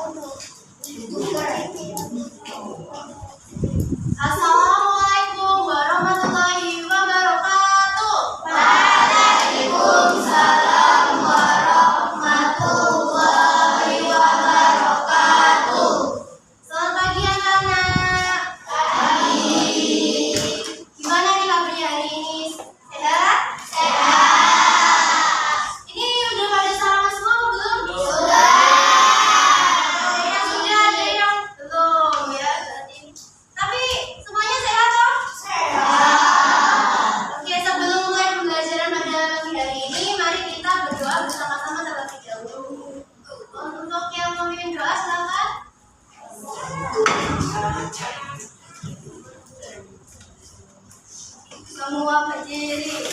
Assalamualaikum warahmatullahi wabarakatuh. Waalaikumsalam warahmatullahi wabarakatuh. Selamat pagi anak-anak. Pagi. Gimana nih kabarnya hari ini? Sehat? Sehat. Ini udah pada sarapan semua apa belum? Sudah. Ada yang sudah, ada yang belum ya. Tapi semuanya sehat toh? Sehat. Oke, sebelum mulai pembelajaran pada pagi hari ini, mari kita berdoa bersama-sama terlebih dahulu. Untuk yang memimpin doa silakan. Semua berdiri.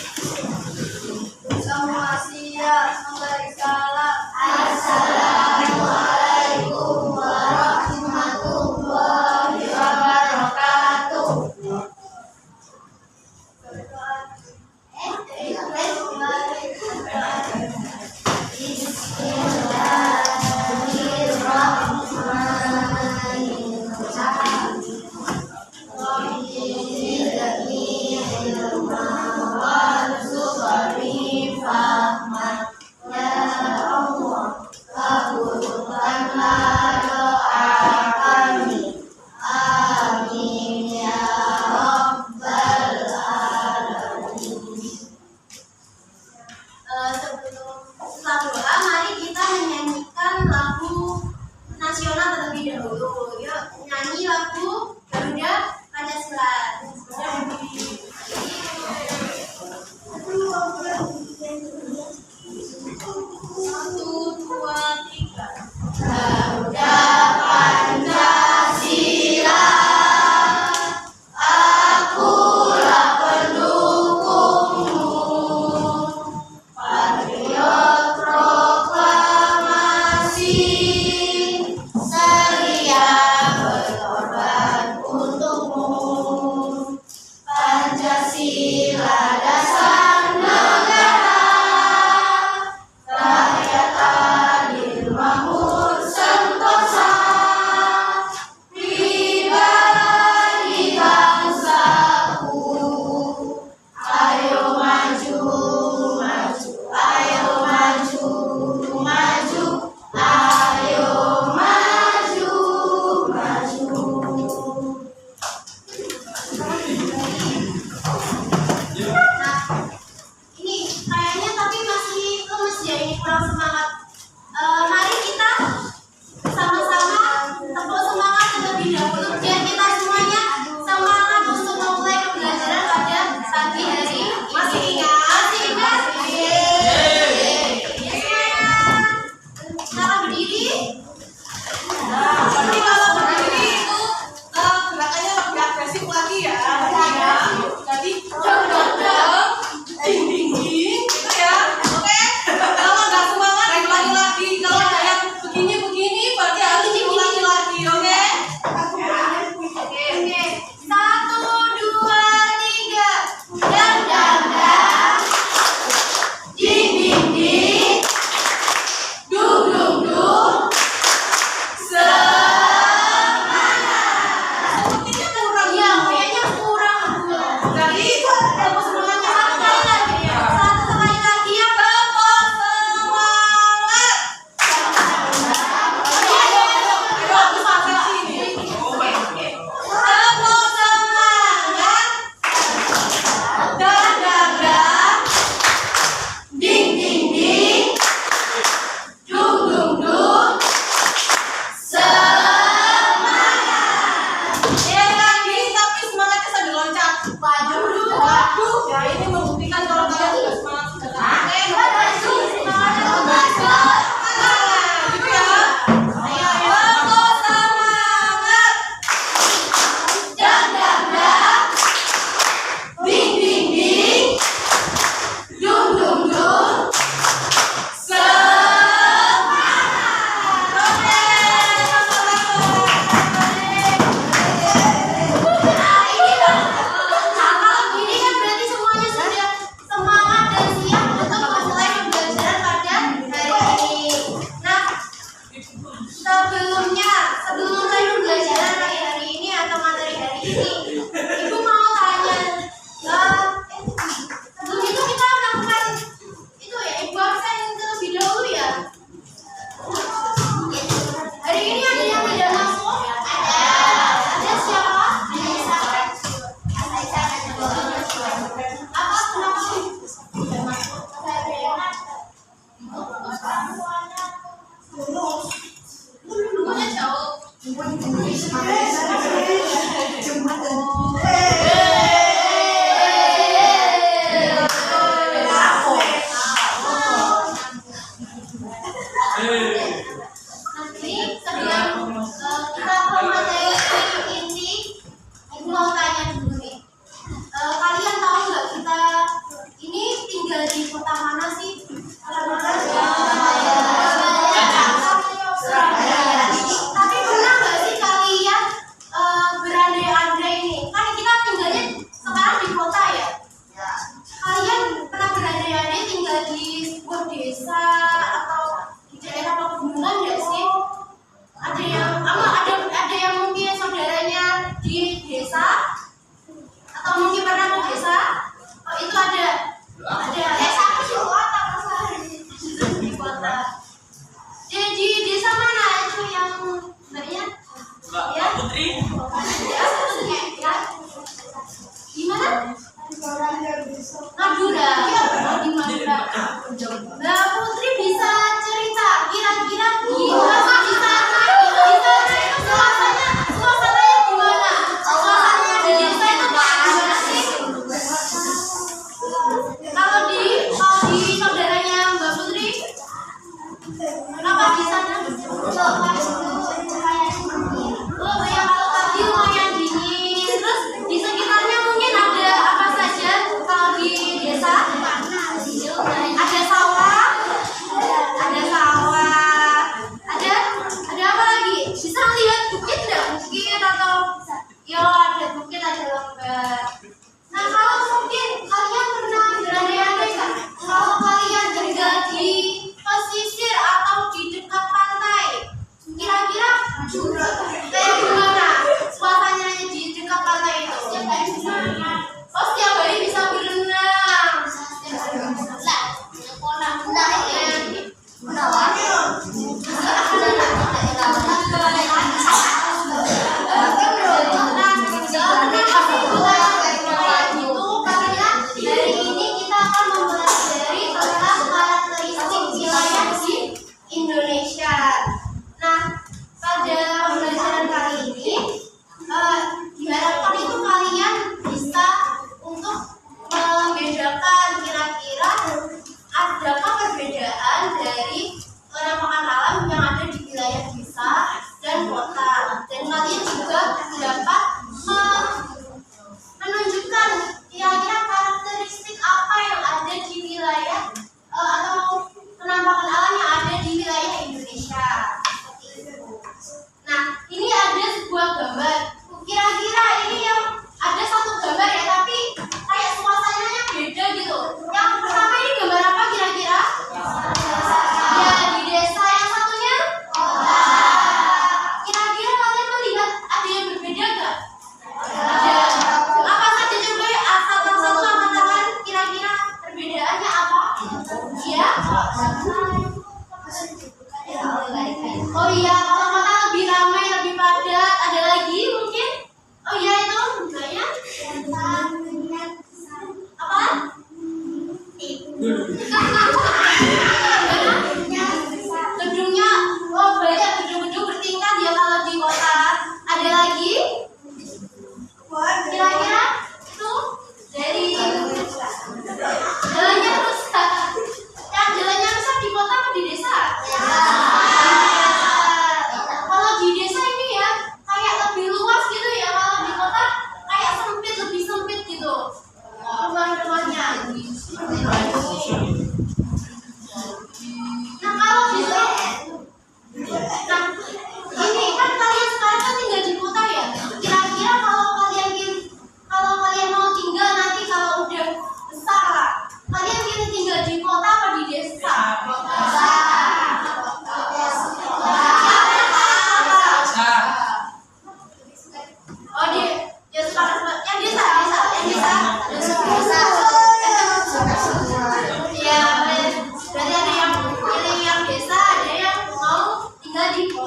Semua siap memberi salam. Assalamualaikum warahmatullahi wabarakatuh. Bismillahirrahmanirrahim. sebelum tadi pembelajaran hari ini atau materi hari ini, Ibu mau tanya, sebelum itu kita melakukan itu ya, Ibu absen terlebih dahulu ya. Hari ini ada yang tidak masuk? Ada siapa? Apa kenapa? Dulunya jauh. Nanti sebelum kita ke materi inti, Ibu mau tanya dulu nih. Kalian tahu nggak kita ini tinggal di kota mana sih? Surabaya. Tapi pernah nggak sih kalian berandai-andai nih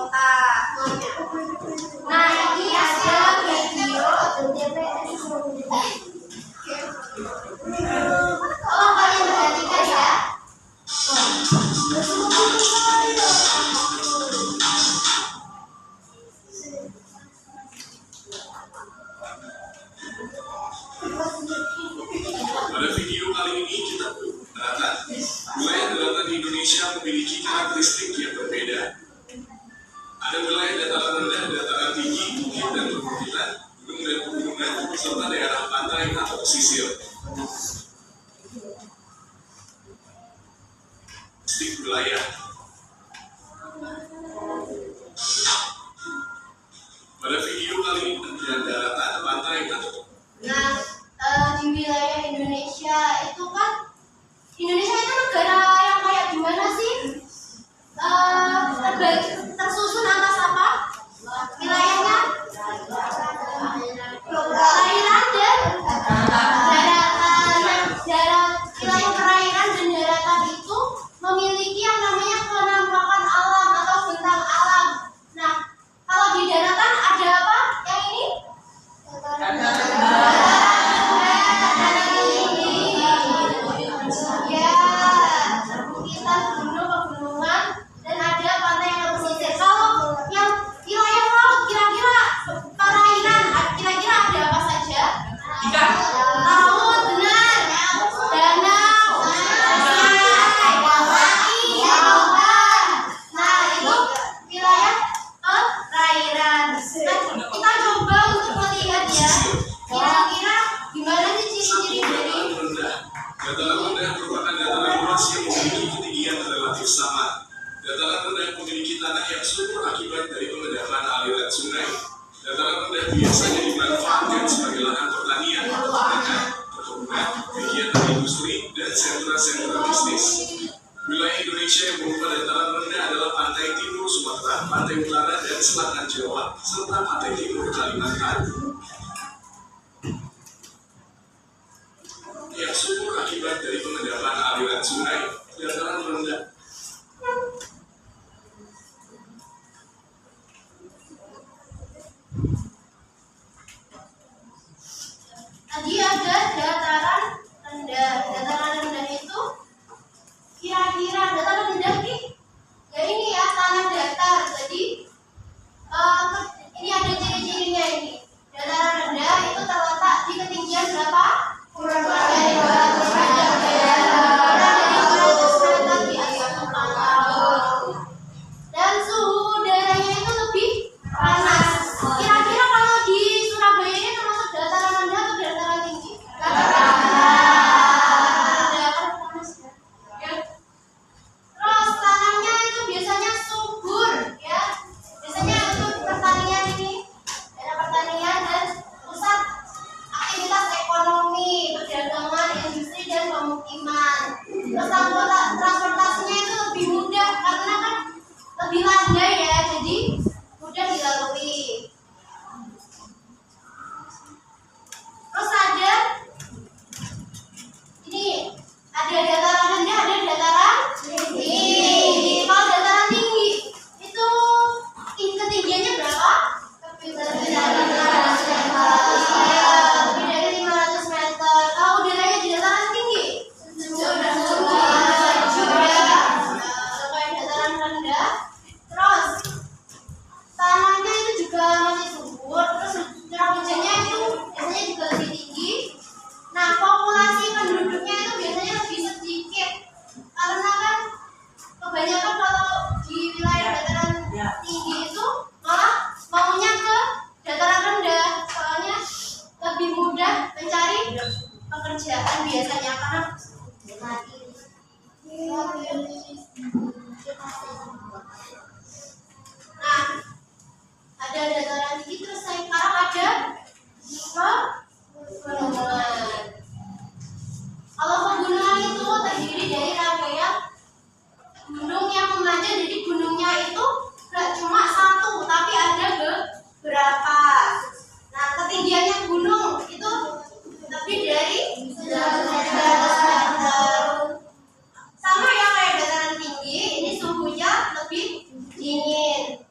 kota. Nah, ini ada video. Tolong kalian perhatikan ya. Pada video kali ini kita daratan. Wilayah daratan di Indonesia memiliki karakteristik yang berbeda. Ada wilayah dataran rendah, dataran tinggi, bukit dan perbukitan, gunung dan pegunungan, serta daerah pantai atau pesisir. Karakteristik wilayah. Pada video kali ini tentang daratan, pantai atau Nah, di wilayah Indonesia itu kan, Indonesia itu negara yang kayak gimana sih? Tersusun atas apa? Wilayahnya? Perairan dan daratan. Wilayah perairan dan daratan itu memiliki yang namanya penampakan alam atau bentang alam. Nah, kalau di daratan ada apa? Yang ini? Ya, perbukitan, gunung, pegunungan, dan ada pantai yang pesisir. Kalau yang wilayah laut, kira-kira perairan, kira-kira ada apa saja? Laut, benar. Danau, sungai, lautan. Nah, itu wilayah perairan. Nah, kita coba untuk melihat ya, kira-kira gimana sih ciri-ciri dari dataran rendah. Dataran rendah merupakan dataran luas yang memiliki ketinggian relatif sama. Dataran rendah memiliki tanah yang subur akibat dari pengendapan aliran sungai. Dataran rendah biasanya dimanfaatkan sebagai lahan pertanian, peternakan, perkebunan, kegiatan industri, dan sentra-sentra bisnis. Wilayah Indonesia yang berupa dataran rendah adalah pantai timur Sumatera, pantai utara dan selatan Jawa, serta pantai timur Kalimantan. Yang subur akibat dari pengendapan aliran sungai, dataran rendah. tadi ada dataran rendah. Dataran rendah itu kira-kira dataran rendah nih, ya ini ya, tanah datar. Jadi ini ada ciri-cirinya ini. Dataran rendah itu terletak di ketinggian berapa? Kurang dari 200 meter. Kurang dari 200 meter di atas permukaan laut. Dan suhu udaranya itu lebih panas. Kira-kira kalau di Surabaya ini termasuk dataran rendah atau dataran tinggi? Dataran rendah kan panas ya. Ya. Terus tanahnya itu biasanya subur ya. Biasanya untuk pertanian ini, daerah pertanian dan pusat aktivitas ekonomi, perdagangan, industri dan pemukiman. Terus transportasinya itu lebih mudah karena kan lebih landai ya, jadi mudah dilalui. Terus ada ini, ada dataran rendah, ada dataran tinggi. Kalau dataran tinggi itu ketinggiannya berapa? Lebih dari 500 meter. Kalau udaranya di dataran tinggi sudah kayak dataran rendah. Terus tanahnya itu juga masih subur. Terus curah hujannya itu biasanya juga lebih tinggi. Nah, populasi penduduknya itu biasanya lebih sedikit karena kan kebanyakan kalau di wilayah dataran tinggi itu malah maunya ke dataran rendah, soalnya lebih mudah mencari pekerjaan biasanya karena nah, ada dataran tinggi, terus sekarang ada pegunungan. Kalau pegunungan itu terdiri dari rangkaian gunung yang memanjang, jadi gunungnya itu gak cuma satu, tapi ada beberapa. Nah, ketinggiannya gunung itu lebih dari 900 meter. Sama ya kayak dataran tinggi, ini suhunya lebih dingin.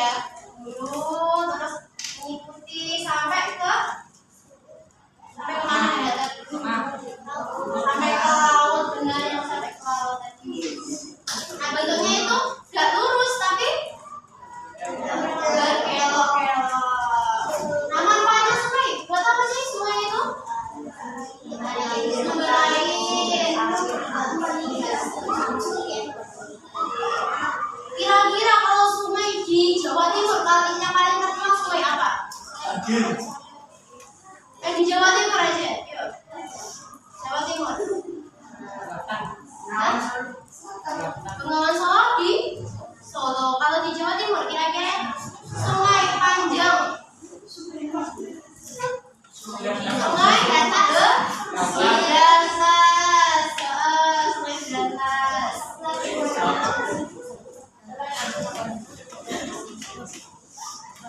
ya, dulu terus mengikuti sampai mana ya tadi? Sampai ke laut, benar yang sampai ke laut tadi. Nah bentuknya itu gak lurus tapi berkelok-kelok. Nah manfaatnya sungai, buat apa sih sungai itu? Sumber air. Kira-kira kalau sungai di Jawa Timur kalinya paling terkenal sungai apa? Di Jawa Timur aja, yuk. Jawa Timur. Bengawan Solo di Solo. Kalau di Jawa Timur kira-kira sungai panjang. Sungai Berantas. Sungai Berantas.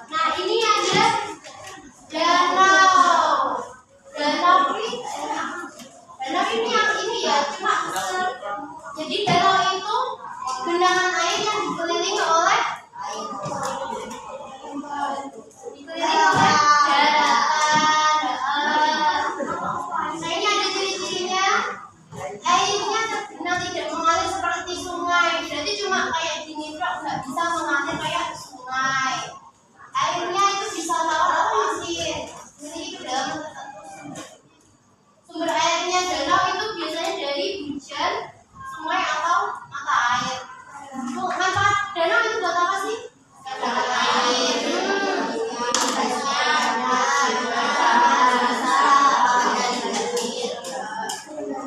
Nah ini ada danau. Danau ini yang ini ya, cuma jadi danau itu genangan air yang dikelilingi oleh daratan. Nah ini ada ciri-cirinya. Airnya tergenang tidak mengalir seperti sungai. Berarti cuma kayak gini bro, nggak bisa mengalir kayak sungai. Airnya itu bisa tawar atau asin. Jadi itu dalam tertentu. Sumber airnya danau itu biasanya dari hujan, sungai atau mata air. Manfaat danau itu buat apa sih? Air.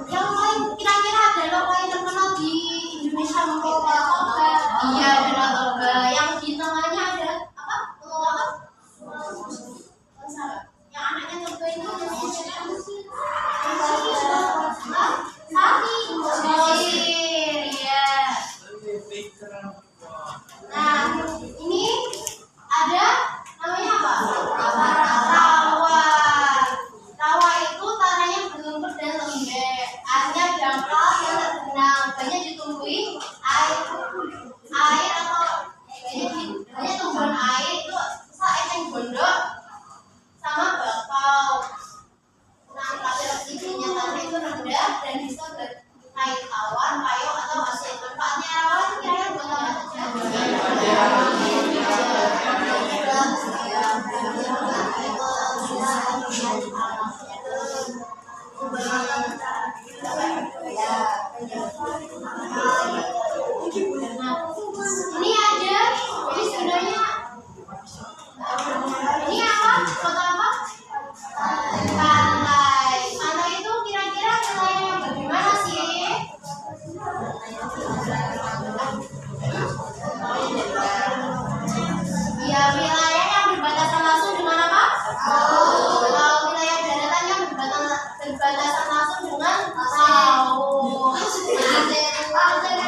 Yang paling kira-kira danau paling terkenal di Indonesia mungkin Danau Toba. Iya, Danau Toba. Yang di tengahnya ada apa? Yang anaknya Toba itu namanya siapa? Samosir, ya. Nah, ini ada namanya apa? Rawa. Rawa itu tanahnya berlumpur dan lembek. Airnya dangkal yang tergenang. Banyak ditumbuhi air atau banyak tumbuhan air itu eceng gondok sama bakau. Nah, kadar oksigennya tanah itu rendah dan bisa berkait tawar, kayu atau asin. Manfaatnya rawa itu kira-kira buat apa saja? Ini ada, jadi sebenarnya ini apa? Kota apa? Pantai. Pantai itu kira-kira wilayahnya bagaimana sih? Ya wilayah yang berbatasan langsung dengan apa? Kalau wilayah daratan yang berbatasan langsung dengan laut.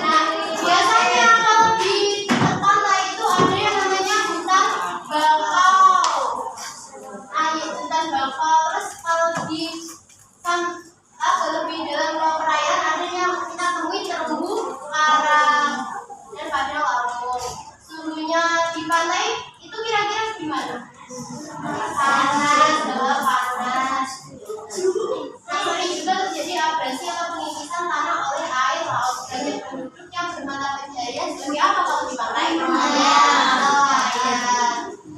Nah, biasanya kalau di dekat pantai itu ada yang namanya hutan bakau. Hutan bakau. Terus kalau di lebih dalam perairan ada yang kita temui terumbu karang dan pada laut. Suhunya di pantai itu kira-kira gimana? Panas, panas. Nah, sering juga terjadi abrasi atau pengikisan tanah oleh air laut. Banyak penduduk yang bermata pencaharian sebagai apa kalau di pantai?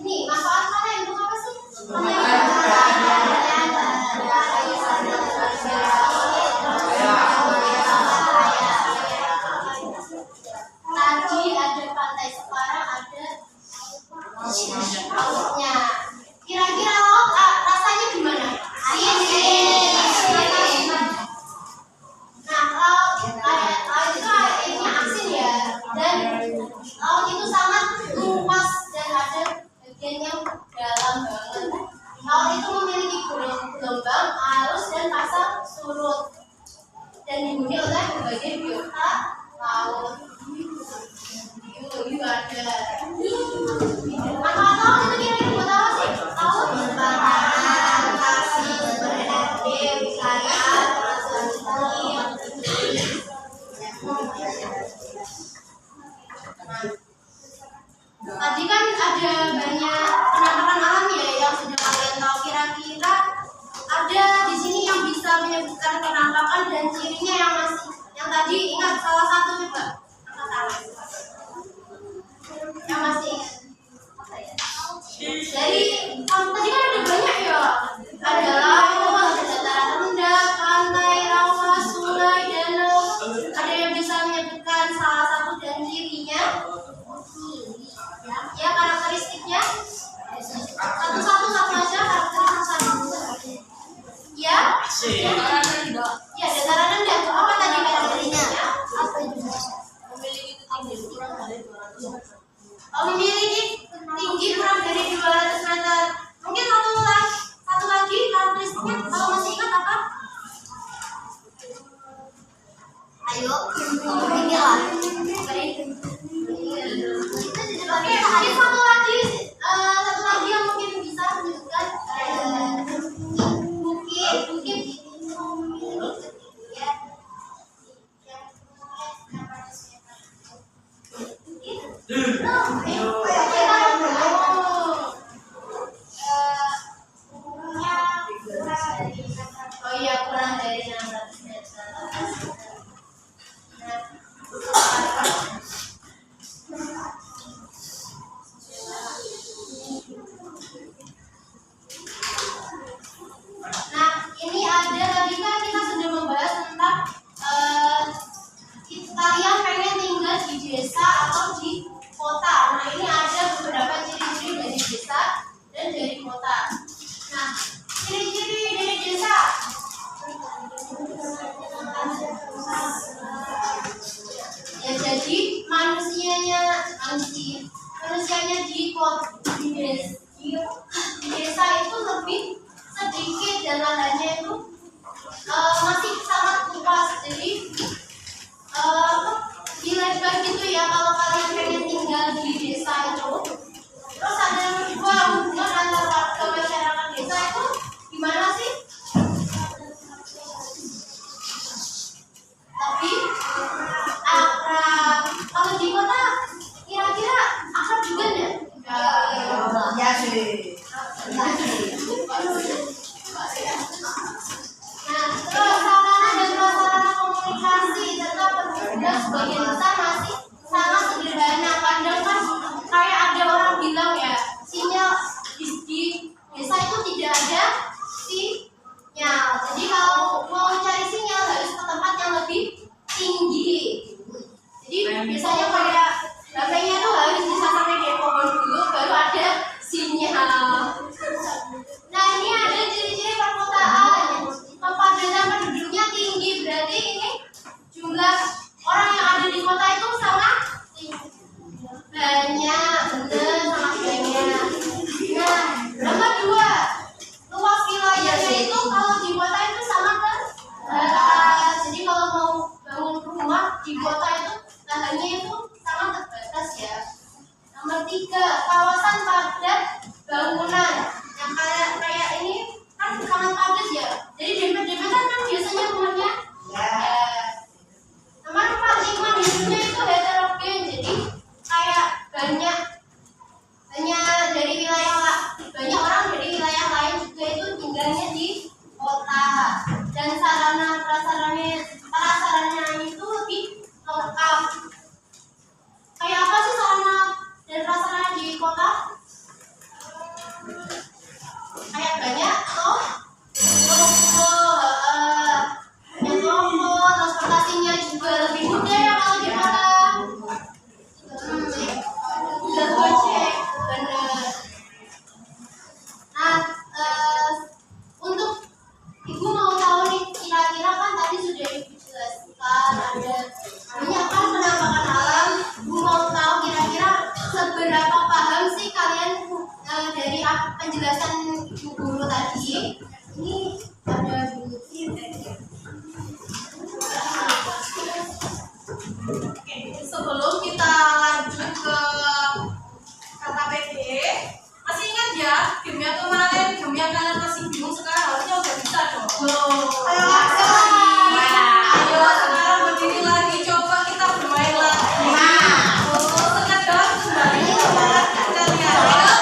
Ini manfaat pantai untuk apa sih? Tadi ada pantai, sekarang ada lautnya. Kira-kira laut rasanya gimana? Asin. Nah, laut itu airnya asin ya. Dan laut itu sangat luas dan ada bagian yang dalam banget. Laut itu memiliki gelombang, arus dan pasang surut dan dihuni oleh berbagai biota laut. Ada. Manfaat laut itu kira-kira buat apa sih? Laut berbahan, kasih, berenergi, wilayah, tadi kan ada ada banyak penampakan alam ya yang sudah kalian tahu. Kira-kira ada di sini yang bisa menyebutkan penampakan dan cirinya yang tadi ingat salah satu coba angkat tangan. Yang masih ingat apa ya? Dari tadi kan ada banyak ya. Ada laut, ada dataran rendah, pantai, rawa, sungai, danau. Ada yang bisa menyebutkan salah satu dan cirinya? Ya, karakteristiknya satu-satu aja karakteristik satu. Ya, ya dataran rendah. Apa tadi karakteristiknya? Memiliki tinggi kurang dari 200 meter. Mungkin satu lagi karakteristiknya kalau masih ingat apa? Ayo, ini lah. Oke, mungkin satu lagi yang mungkin bisa menunjukkan bukit. Ya. Oh iya, kurang dari 600 meter. Nah, ini ada tadi kan kita sudah membahas tentang kalian pengen tinggal di desa atau di kota. Nah, ini ada beberapa ciri-ciri dari desa dan dari kota. Nah, ciri-ciri dari desa. Ya, jadi manusianya di desa itu lebih sedikit dan lahannya itu masih sangat luas. Jadi dilebar gitu ya kalau kalian pengen tinggal di desa itu. Terus ada yang kedua, hubungan antara warga masyarakat desa itu gimana sih? Tapi akrab. Kalau di kota kira-kira akrab juga enggak? Ya sih. Nah, terus sarana dan prasarana komunikasi serta pengguna sebagian besar masih sangat sederhana. Kadang kan kayak ada orang bilang ya, sinyal di desa itu tidak ada sinyal. Jadi kalau mau cari sinyal harus ke tempat yang lebih tinggi. Jadi biasanya kayak HP-nya tuh harus disasar di pohon dulu baru ada sinyal. Nah, ini ada ciri-ciri perkotaan. Kepadatan penduduknya tinggi, berarti ini jumlah orang yang ada di kota itu sangat banyak, benar, sangat banyak. Nah, nomor 2, luas wilayahnya itu kalau di kota itu sangat terbatas. Jadi kalau mau bangun rumah di kota itu lahannya itu sangat terbatas ya. Nomor 3, kawasan padat bangunan. Yang kayak ini kan sangat padat ya. Jadi dempet-dempetan kan biasanya rumahnya. Ya. Nomor 4, lingkungan hidupnya itu heterogen. Jadi kayak banyak orang dari wilayah lain juga itu tinggalnya di kota. Dan prasaranya itu lebih lengkap. Kayak apa sih sarana dan prasarana di kota? Kayak banyak toko, transportasinya juga lebih mudah ya kalau di kota. Udah gojek, bener. Nah, untuk ibu mau tahu nih, kira-kira kan tadi sudah ibu jelaskan ada banyak kan penampakan alam. Ibu mau tahu kira-kira seberapa paham sih kalian dari penjelasan ibu guru tadi? Ini ada dulu. Oke, sebelum kita lanjut ke kata PD, masih ingat ya gamenya kemarin, game yang kalian masih bingung sekarang harusnya udah bisa dong. Ayo sekarang berdiri lagi, coba kita bermain lagi. Sekedar kembali ke kalian.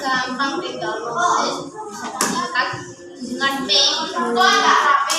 Gampang ditulis, bisa disingkat dengan P. Kok ada P?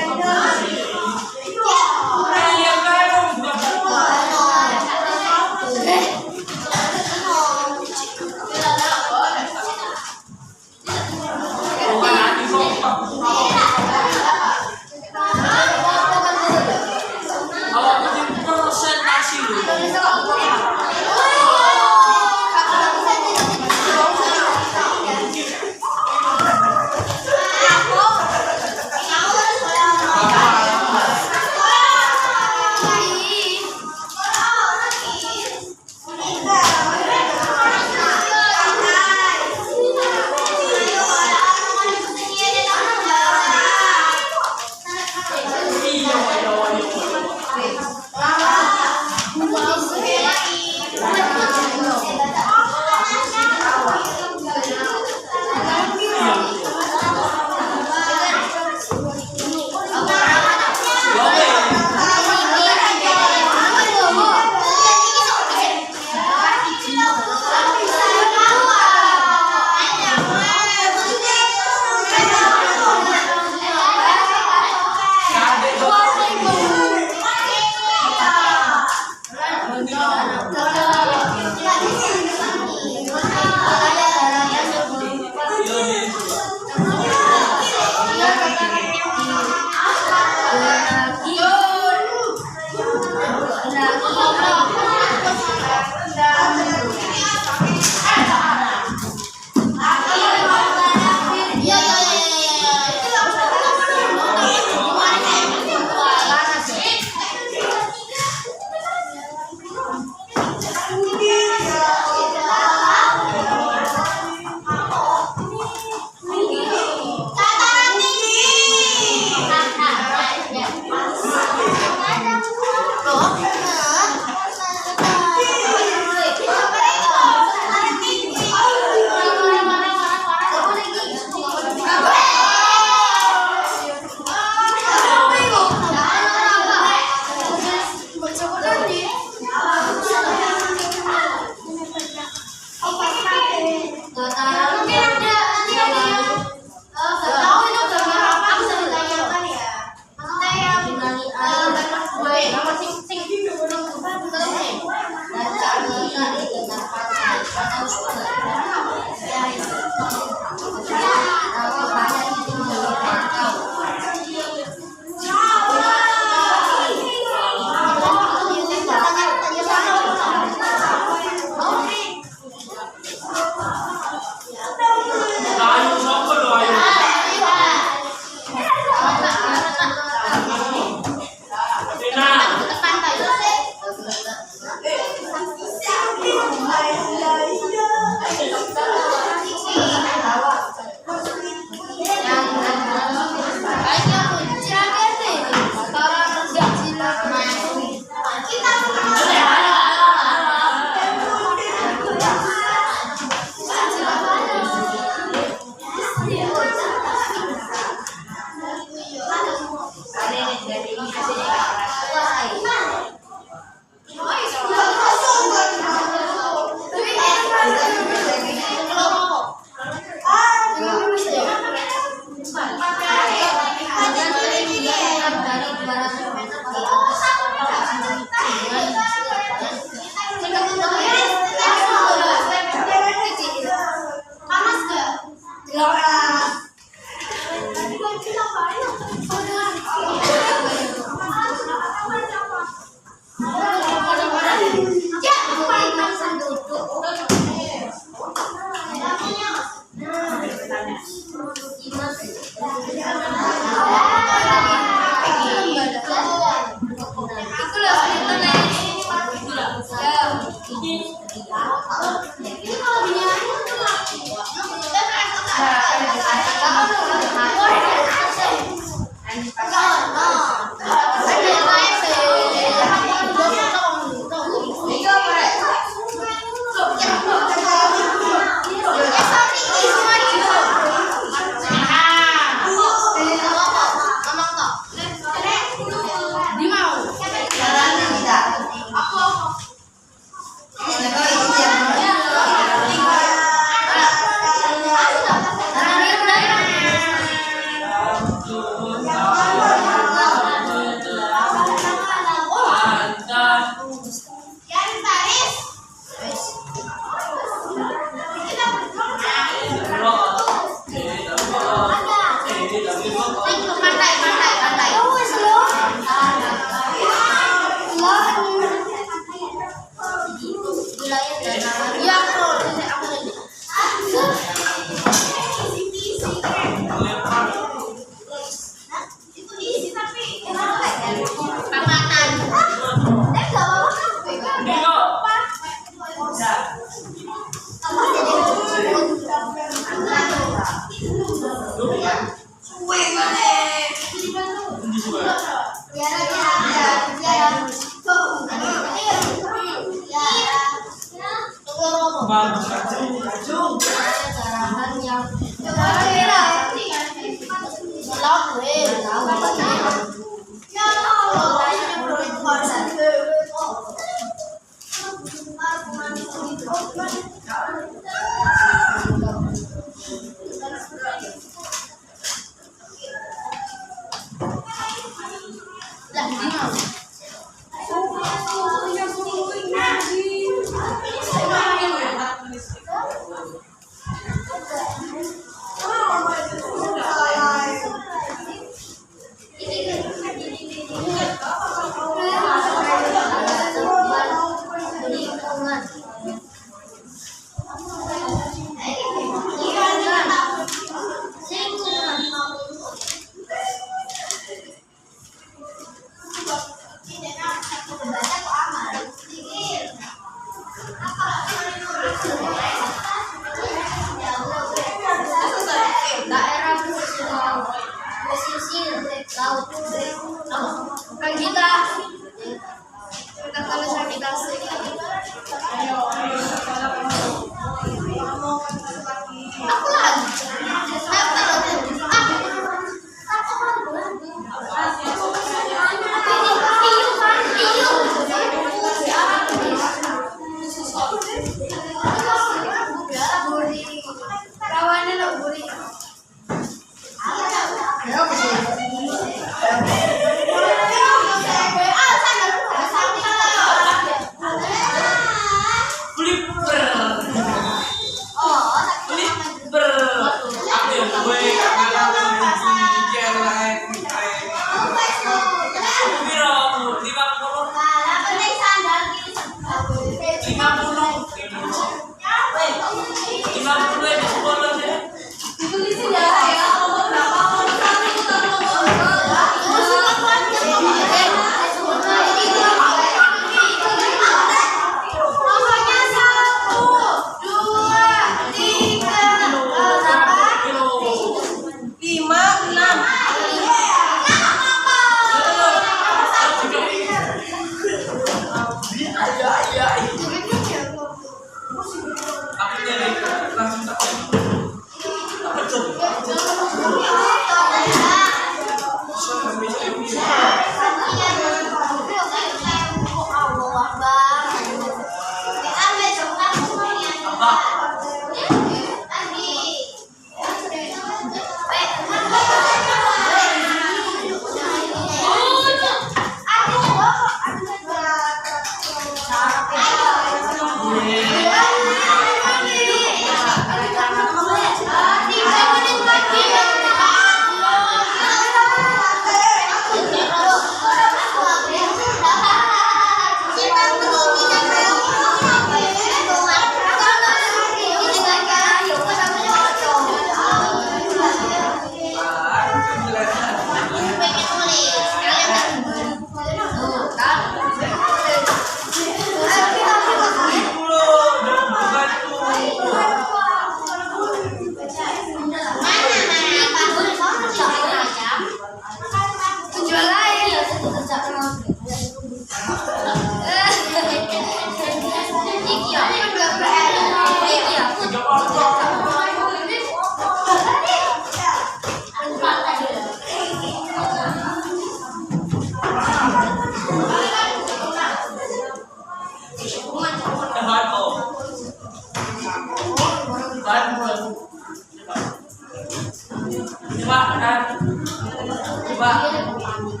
Nah,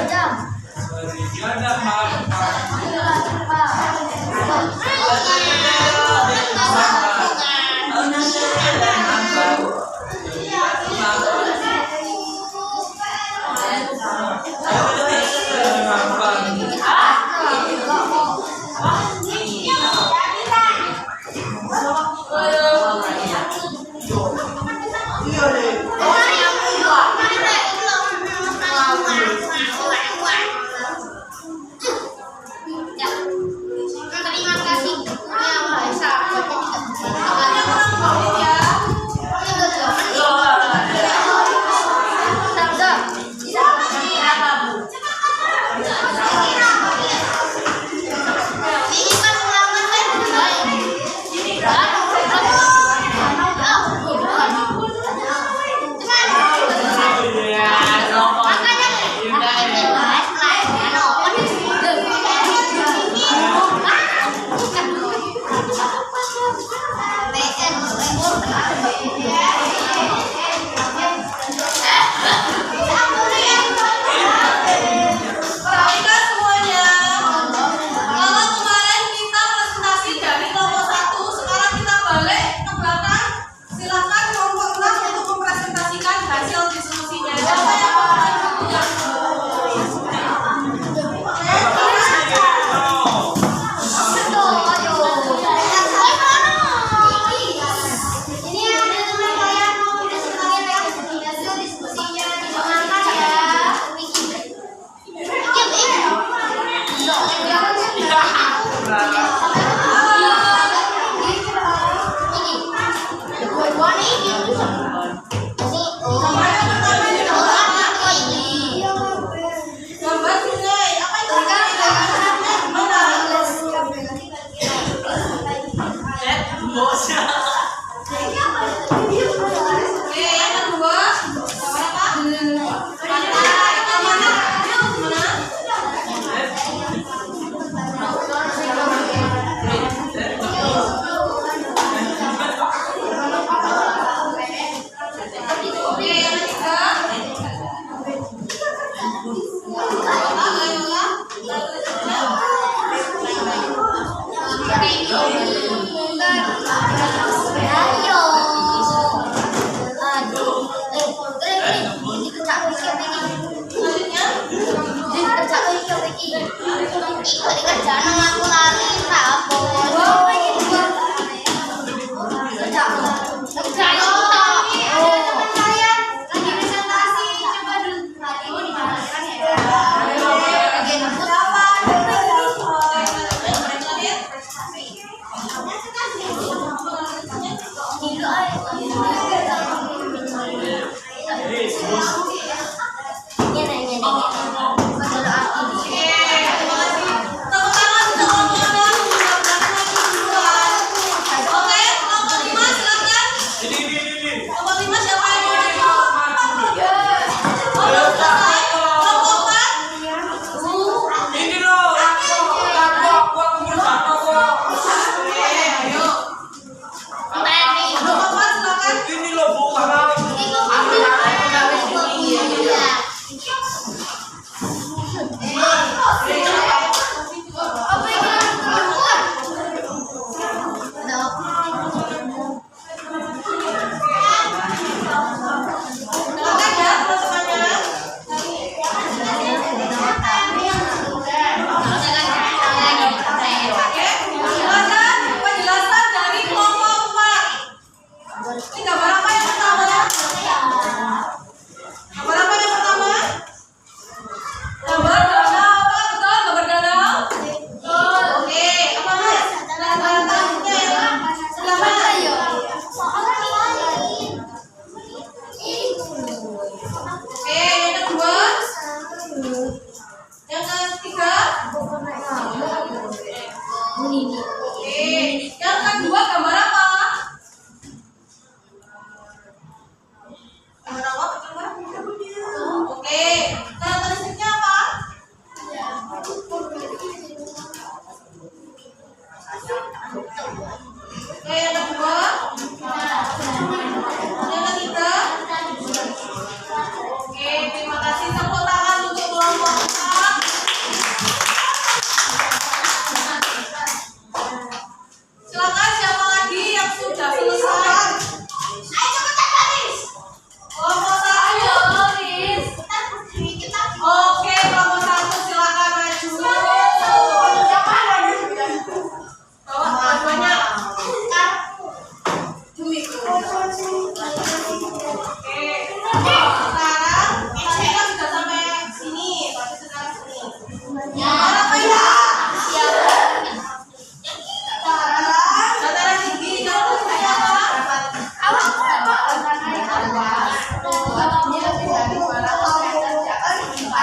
jam. Terima kasih Yang Maha Esa.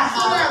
Pantai.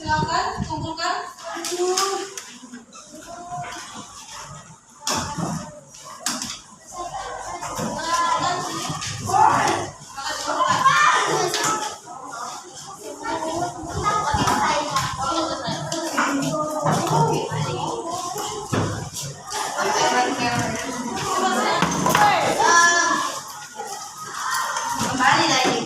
silakan kumpulkan. Kembali lagi.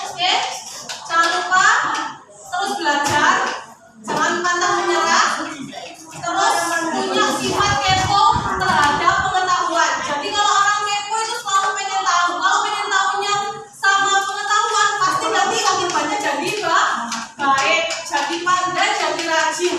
Oke, jangan lupa terus belajar, jangan pantang menyerah, terus punya sifat kepo terhadap pengetahuan. Jadi kalau orang kepo itu selalu pengen tahu. Kalau pengen tahunya sama pengetahuan, pasti nanti akhirnya jadi baik, jadi pandai, jadi rajin.